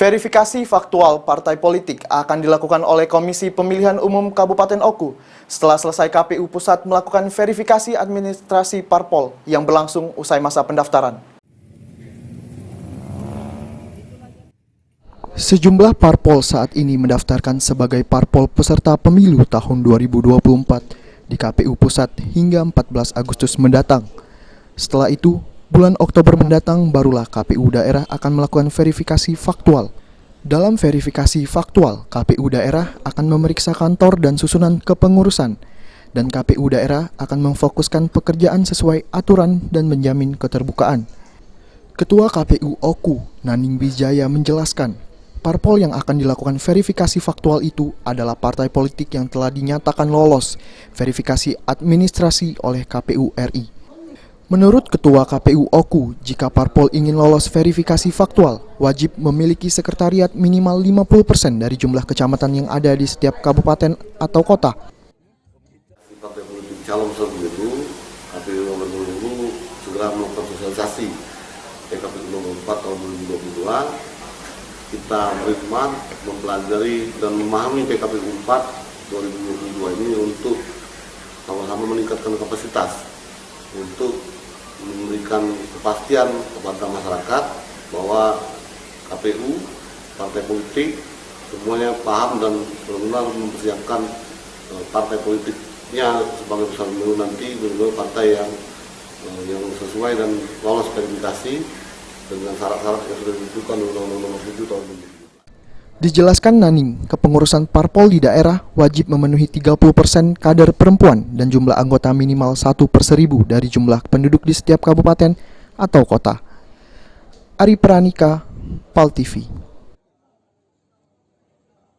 Verifikasi faktual partai politik akan dilakukan oleh Komisi Pemilihan Umum Kabupaten Oku setelah selesai KPU Pusat melakukan verifikasi administrasi parpol yang berlangsung usai masa pendaftaran. Sejumlah parpol saat ini mendaftarkan sebagai parpol peserta pemilu tahun 2024 di KPU Pusat hingga 14 Agustus mendatang. Setelah itu, bulan Oktober mendatang barulah KPU daerah akan melakukan verifikasi faktual. Dalam verifikasi faktual, KPU daerah akan memeriksa kantor dan susunan kepengurusan, dan KPU daerah akan memfokuskan pekerjaan sesuai aturan dan menjamin keterbukaan. Ketua KPU Oku, Naning Wijaya menjelaskan, parpol yang akan dilakukan verifikasi faktual itu adalah partai politik yang telah dinyatakan lolos verifikasi administrasi oleh KPU RI. Menurut Ketua KPU Oku, jika parpol ingin lolos verifikasi faktual, wajib memiliki sekretariat minimal 50% dari jumlah kecamatan yang ada di setiap kabupaten atau kota. Partai politik calon peserta pemilu, KPU nomor 20 segera melakukan sosialisasi PKPU nomor 4 tahun 2022. Kita berkhidmat, mempelajari dan memahami PKPU 4 2022 ini untuk sama-sama meningkatkan kapasitas untuk memberikan kepastian kepada masyarakat bahwa KPU, partai politik semuanya paham dan benar-benar mempersiapkan partai politiknya sebagai peserta pemilu nanti benar-benar partai yang sesuai dan lolos verifikasi dengan syarat-syarat yang sudah ditentukan Undang-Undang Nomor 7 Tahun 2020. Dijelaskan Naning, kepengurusan parpol di daerah wajib memenuhi 30% kader perempuan dan jumlah anggota minimal 1/1000 dari jumlah penduduk di setiap kabupaten atau kota. Ari Pranika, PAL TV.